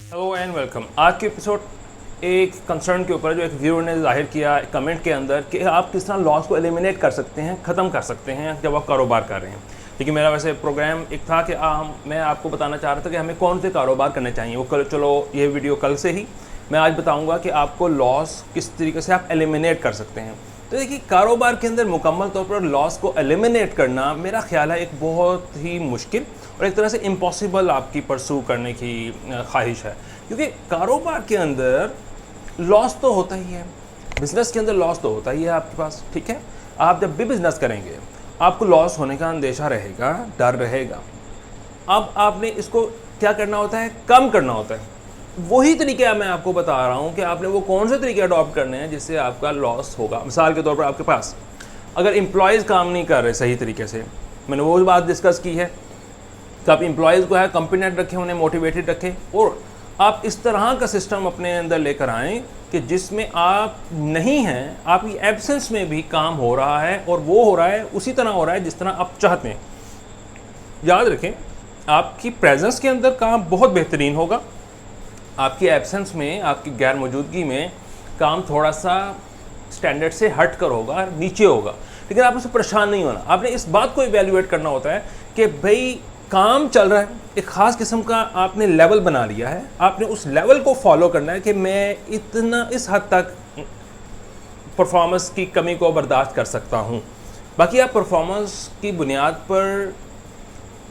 Hello and welcome. आज के episode एक कंसर्न के ऊपर जो एक व्यूअर ने जाहिर किया कमेंट के अंदर कि आप किस तरह लॉस को एलिमिनेट कर सकते हैं, ख़त्म कर सकते हैं जब आप कारोबार कर रहे हैं। लेकिन मेरा वैसे प्रोग्राम एक था कि मैं आपको बताना चाह रहा था कि हमें कौन से कारोबार करने चाहिए। वो कल, चलो ये वीडियो कल से ही मैं आज बताऊँगा कि आपको लॉस किस तरीके से आप एलिमिनेट कर सकते हैं। तो देखिए, कारोबार के अंदर मुकम्मल तौर पर लॉस को एलिमिनेट करना मेरा ख्याल है एक बहुत ही मुश्किल और एक तरह से इम्पॉसिबल आपकी परसू करने की ख्वाहिश है, क्योंकि कारोबार के अंदर लॉस तो होता ही है, बिज़नेस के अंदर लॉस तो होता ही है आपके पास। ठीक है, आप जब भी बिज़नेस करेंगे आपको लॉस होने का अंदेशा रहेगा, डर रहेगा। अब आपने इसको क्या करना होता है, कम करना होता है। वही तरीके मैं आपको बता रहा हूँ कि आपने वो कौन से तरीके अडॉप्ट करने हैं जिससे आपका लॉस होगा। मिसाल के तौर पर आपके पास अगर एम्प्लॉयज़ काम नहीं कर रहे सही तरीके से, मैंने वो बात डिस्कस की है कि आप एम्प्लॉयज़ को है कॉम्पिटेंट रखें, उन्हें मोटिवेटेड रखें और आप इस तरह का सिस्टम अपने अंदर लेकर आएँ कि जिसमें आप नहीं हैं, आपकी एब्सेंस में भी काम हो रहा है और वो हो रहा है उसी तरह हो रहा है जिस तरह आप चाहते हैं। याद रखें, आपकी प्रेजेंस के अंदर काम बहुत बेहतरीन होगा, आपकी एब्सेंस में, आपकी गैर मौजूदगी में काम थोड़ा सा स्टैंडर्ड से हट कर होगा, नीचे होगा। लेकिन आप उससे परेशान नहीं होना। आपने इस बात को इवैल्यूएट करना होता है कि भाई काम चल रहा है, एक ख़ास किस्म का आपने लेवल बना लिया है, आपने उस लेवल को फॉलो करना है कि मैं इतना इस हद तक परफॉर्मेंस की कमी को बर्दाश्त कर सकता हूँ। बाकी आप परफॉर्मेंस की बुनियाद पर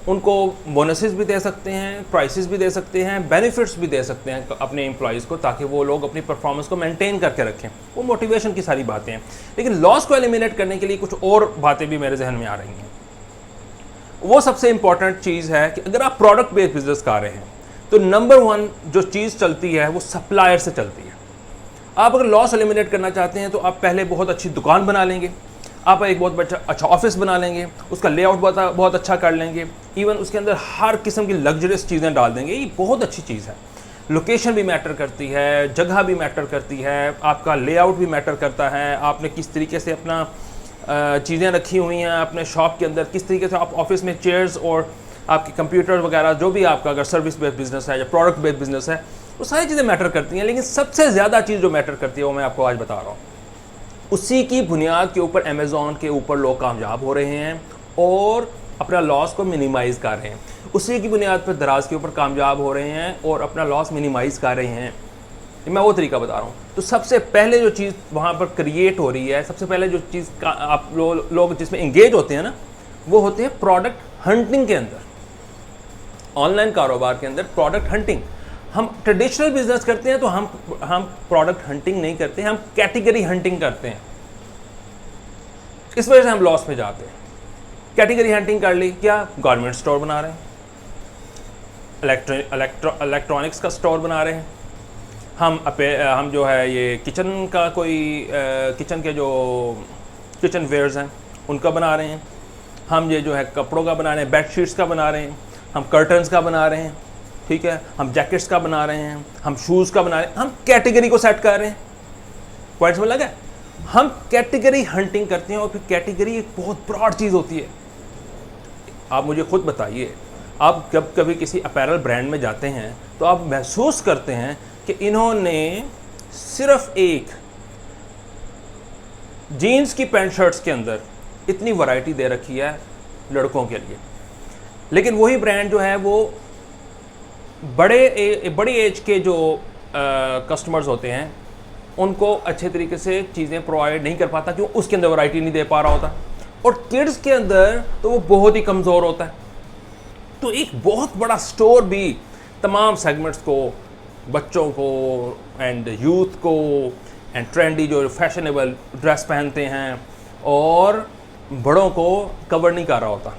उनको बोनसेस भी दे सकते हैं, प्राइसेस भी दे सकते हैं, बेनिफिट्स भी दे सकते हैं अपने एम्प्लॉयज़ को, ताकि वो लोग अपनी परफॉर्मेंस को मेंटेन करके रखें। वो मोटिवेशन की सारी बातें हैं। लेकिन लॉस को एलिमिनेट करने के लिए कुछ और बातें भी मेरे जहन में आ रही हैं। वो सबसे इंपॉर्टेंट चीज़ है कि अगर आप प्रोडक्ट बेस्ड बिजनेस कर रहे हैं तो नंबर 1 जो चीज़ चलती है वो सप्लायर से चलती है। आप अगर लॉस एलिमिनेट करना चाहते हैं तो आप पहले बहुत अच्छी दुकान बना लेंगे, आप एक बहुत अच्छा ऑफिस बना लेंगे, उसका लेआउट बहुत अच्छा कर लेंगे, इवन उसके अंदर हर किस्म की लग्जरियस चीज़ें डाल देंगे। ये बहुत अच्छी चीज़ है। लोकेशन भी मैटर करती है, जगह भी मैटर करती है, आपका लेआउट भी मैटर करता है, आपने किस तरीके से अपना चीज़ें रखी हुई हैं अपने शॉप के अंदर, किस तरीके से आप ऑफिस में चेयर्स और आपके कंप्यूटर वगैरह, जो भी आपका अगर सर्विस बेस्ड बिजनेस है या प्रोडक्ट बेस्ड बिजनेस है, वो सारी चीज़ें मैटर करती हैं। लेकिन सबसे ज़्यादा चीज़ जो मैटर करती है वो मैं आपको आज बता रहा हूँ। उसी की बुनियाद के ऊपर अमेज़ॉन के ऊपर लोग कामयाब हो रहे हैं और अपना लॉस को मिनिमाइज़ कर रहे हैं। उसी की बुनियाद पर दराज के ऊपर कामयाब हो रहे हैं और अपना लॉस मिनिमाइज़ कर रहे हैं। मैं वो तरीका बता रहा हूँ। तो सबसे पहले जो चीज़ वहाँ पर क्रिएट हो रही है, सबसे पहले जो चीज़ का आप लोग जिसमें इंगेज होते हैं ना, वो होते हैं प्रोडक्ट हंटिंग के अंदर। ऑनलाइन कारोबार के अंदर प्रोडक्ट हंटिंग। हम ट्रेडिशनल बिजनेस करते हैं तो हम प्रोडक्ट हंटिंग नहीं करते, हम कैटेगरी हंटिंग करते हैं। इस वजह से हम लॉस में जाते हैं। कैटेगरी हंटिंग कर ली, क्या गारमेंट स्टोर बना रहे हैं, इलेक्ट्रॉनिक्स का स्टोर बना रहे हैं, हम जो है ये किचन का कोई किचन के जो किचन वेयर्स हैं उनका बना रहे हैं, हम ये जो है कपड़ों का बना रहे हैं, बेडशीट्स का बना रहे हैं, हम कर्टन्स का बना रहे हैं, ठीक है, हम जैकेट्स का बना रहे हैं, हम शूज़ का बना रहे हैं। हम कैटेगरी को सेट कर रहे हैं। पॉइंट्स में लगा? हम कैटेगरी हंटिंग करते हैं और फिर कैटेगरी एक बहुत ब्रॉड चीज़ होती है। आप मुझे खुद बताइए, आप जब कभी किसी अपैरल ब्रांड में जाते हैं तो आप महसूस करते हैं कि इन्होंने सिर्फ एक जीन्स की पैंट शर्ट्स के अंदर इतनी वैरायटी दे रखी है लड़कों के लिए, लेकिन वही ब्रांड जो है वो बड़ी एज के जो कस्टमर्स होते हैं उनको अच्छे तरीके से चीज़ें प्रोवाइड नहीं कर पाता, क्यों? उसके अंदर वैरायटी नहीं दे पा रहा होता। और किड्स के अंदर तो वो बहुत ही कमज़ोर होता है। तो एक बहुत बड़ा स्टोर भी तमाम सेगमेंट्स को, बच्चों को एंड यूथ को एंड ट्रेंडी जो फैशनेबल ड्रेस पहनते हैं और बड़ों को कवर नहीं कर रहा होता।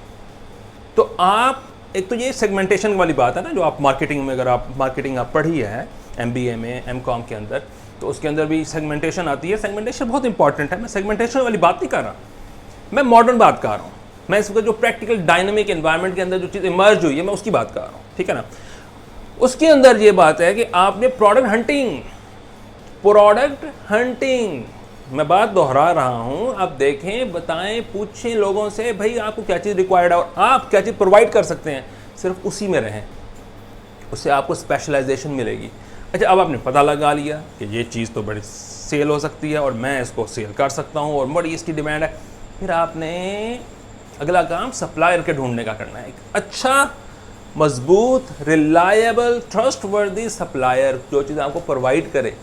तो आप एक तो ये सेगमेंटेशन वाली बात है ना, जो आप मार्केटिंग में, अगर आप मार्केटिंग आप पढ़ी है MBA में, MCOM के अंदर, तो उसके अंदर भी सेगमेंटेशन आती है। सेगमेंटेशन बहुत इंपॉर्टेंट है। मैं सेगमेंटेशन वाली बात नहीं कर रहा, मैं मॉडर्न बात कर रहा हूँ। मैं इसका जो प्रैक्टिकल डायनामिक एनवायरनमेंट के अंदर जो चीज़ इमर्ज हुई है, मैं उसकी बात कर रहा हूँ, ठीक है ना। उसके अंदर ये बात है कि आपने प्रोडक्ट हंटिंग, मैं बात दोहरा रहा हूँ, आप देखें, बताएं, पूछें लोगों से, भाई आपको क्या चीज़ रिक्वायर्ड है और आप क्या चीज़ प्रोवाइड कर सकते हैं, सिर्फ उसी में रहें। उससे आपको स्पेशलाइजेशन मिलेगी। अच्छा, अब आपने पता लगा लिया कि ये चीज़ तो बड़ी सेल हो सकती है और मैं इसको सेल कर सकता हूँ और बड़ी इसकी डिमांड है, फिर आपने अगला काम सप्लायर के ढूंढने का करना है। एक अच्छा, मजबूत, रिलायबल, ट्रस्टवर्दी सप्लायर जो चीज़ आपको प्रोवाइड करे।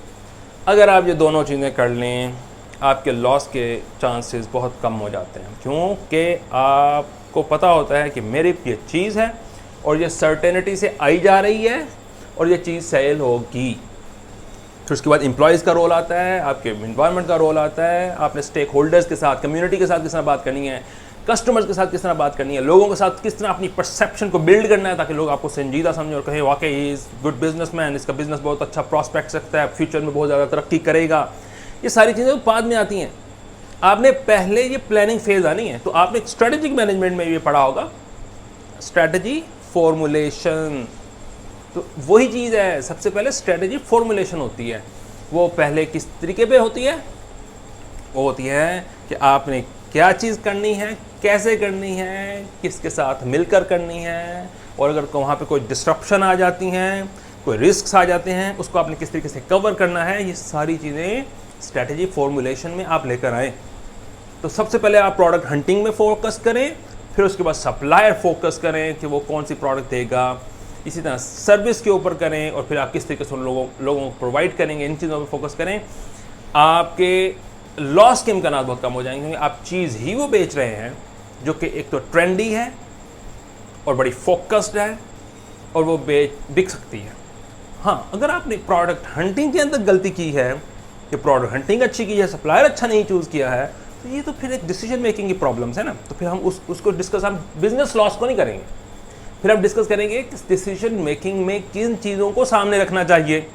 अगर आप ये दोनों चीज़ें कर लें, आपके लॉस के चांसेस बहुत कम हो जाते हैं, क्योंकि आपको पता होता है कि मेरी ये चीज़ है और ये सर्टेनिटी से आई जा रही है और ये चीज़ सेल होगी। फिर उसके बाद एम्प्लॉयज़ का रोल आता है, आपके इन्वायरमेंट का रोल आता है, आपने स्टेक होल्डर्स के साथ, कम्युनिटी के साथ किस तरह बात करनी है, कस्टमर्स के साथ किस तरह बात करनी है, लोगों के साथ किस तरह अपनी परसेप्शन को बिल्ड करना है ताकि लोग आपको संजीदा समझें और कहें वाकई ही इज़ गुड बिजनेसमैन, इसका बिजनेस बहुत अच्छा प्रॉस्पेक्ट रखता है, फ्यूचर में बहुत ज़्यादा तरक्की करेगा। ये सारी चीज़ें बाद में आती हैं, आपने पहले ये प्लानिंग फेज आनी है। तो आपने स्ट्रेटेजिक मैनेजमेंट में ये पढ़ा होगा, स्ट्रेटजी फॉर्मुलेशन। तो वही चीज़ है, सबसे पहले स्ट्रेटजी फॉर्मुलेशन होती है। वो पहले किस तरीके पे होती है? वो होती है कि आपने क्या चीज़ करनी है, कैसे करनी है, किसके साथ मिलकर करनी है, और अगर वहाँ पे कोई डिस्ट्रप्शन आ जाती हैं, कोई रिस्क आ जाते हैं, उसको आपने किस तरीके से कवर करना है। ये सारी चीज़ें स्ट्रेटजी फॉर्मुलेशन में आप लेकर आएँ। तो सबसे पहले आप प्रोडक्ट हंटिंग में फोकस करें, फिर उसके बाद सप्लायर फोकस करें कि वो कौन सी प्रोडक्ट देगा, इसी तरह सर्विस के ऊपर करें, और फिर आप किस तरीके से उन लोगों को प्रोवाइड करेंगे, इन चीज़ों पर फोकस करें। आपके लॉस के इम्कान बहुत कम हो जाएंगे, क्योंकि आप चीज़ ही वो बेच रहे हैं जो कि एक तो ट्रेंडी है और बड़ी फोकस्ड है और वो बिक सकती है। हाँ, अगर आपने प्रोडक्ट हंटिंग के अंदर गलती की है कि प्रोडक्ट हंटिंग अच्छी की है, सप्लायर अच्छा नहीं चूज़ किया है, तो ये तो फिर एक डिसीजन मेकिंग की प्रॉब्लम्स है ना। तो फिर हम उसको डिस्कस, हम बिजनेस लॉस को नहीं करेंगे, फिर हम डिस्कस करेंगे कि डिसीजन मेकिंग में किन चीज़ों को सामने रखना चाहिए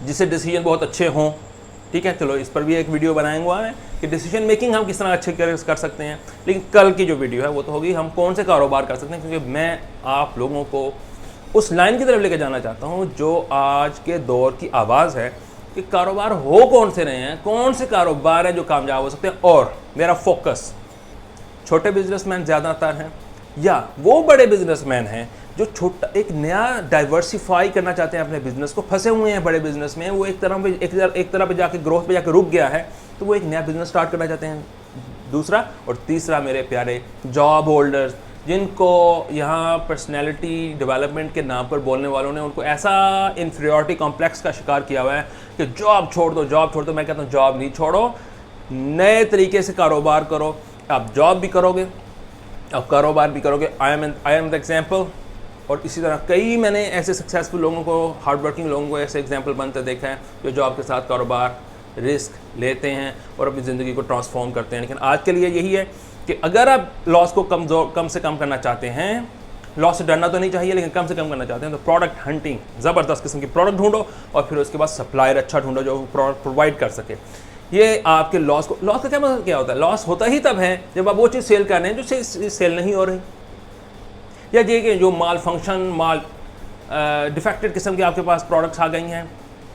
जिससे डिसीजन बहुत अच्छे हों। ठीक है, चलो इस पर भी एक वीडियो बनाएंगे मैं कि डिसीजन मेकिंग हम किस तरह अच्छे कर सकते हैं। लेकिन कल की जो वीडियो है वो तो होगी हम कौन से कारोबार कर सकते हैं, क्योंकि मैं आप लोगों को उस लाइन की तरफ लेकर जाना चाहता हूँ जो आज के दौर की आवाज़ है कि कारोबार हो कौन से रहे हैं, कौन से कारोबार हैं जो कामयाब हो सकते हैं। और मेरा फोकस छोटे बिजनेसमैन ज़्यादातर हैं या वो बड़े बिजनेसमैन हैं जो छोटा एक नया डाइवर्सिफाई करना चाहते हैं अपने बिजनेस को, फंसे हुए हैं बड़े बिजनेस में, वो एक तरह पे जाके ग्रोथ पे जाके रुक गया है, तो वो एक नया बिजनेस स्टार्ट करना चाहते हैं। दूसरा और तीसरा मेरे प्यारे जॉब होल्डर्स, जिनको यहाँ पर्सनैलिटी डेवलपमेंट के नाम पर बोलने वालों ने उनको ऐसा इन्फीरियॉरिटी कॉम्प्लेक्स का शिकार किया हुआ है कि जॉब छोड़ दो, जॉब छोड़ दो। मैं कहता हूँ जॉब नहीं छोड़ो, नए तरीके से कारोबार करो। आप जॉब भी करोगे, आप कारोबार भी करोगे। I am the example. और इसी तरह कई मैंने ऐसे सक्सेसफुल लोगों को, हार्ड वर्किंग लोगों को ऐसे एग्जाम्पल बनते देखा है जो जॉब के साथ कारोबार रिस्क लेते हैं और अपनी ज़िंदगी को ट्रांसफॉर्म करते हैं। लेकिन आज के लिए यही है कि अगर आप लॉस को कम से कम करना चाहते हैं, लॉस से डरना तो नहीं चाहिए लेकिन कम से कम करना चाहते हैं, तो प्रोडक्ट हंटिंग, ज़बरदस्त किस्म की प्रोडक्ट ढूंढो और फिर उसके बाद सप्लायर अच्छा ढूंढो जो प्रोडक्ट प्रोवाइड कर सके। ये आपके लॉस का क्या मतलब क्या होता है? लॉस होता ही तब है जब आप वो चीज़ सेल कर रहे हैं जो सेल नहीं हो रही, या ये कि जो माल फंक्शन डिफेक्टेड किस्म के आपके पास प्रोडक्ट्स आ गई हैं,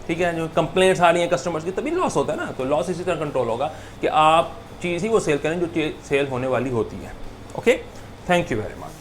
ठीक है, जो कंप्लेंट्स आ रही हैं कस्टमर्स की, तभी लॉस होता है ना। तो लॉस इसी तरह कंट्रोल होगा कि आप चीज़ ही वो सेल करें जो सेल होने वाली होती है। Okay, thank you very much.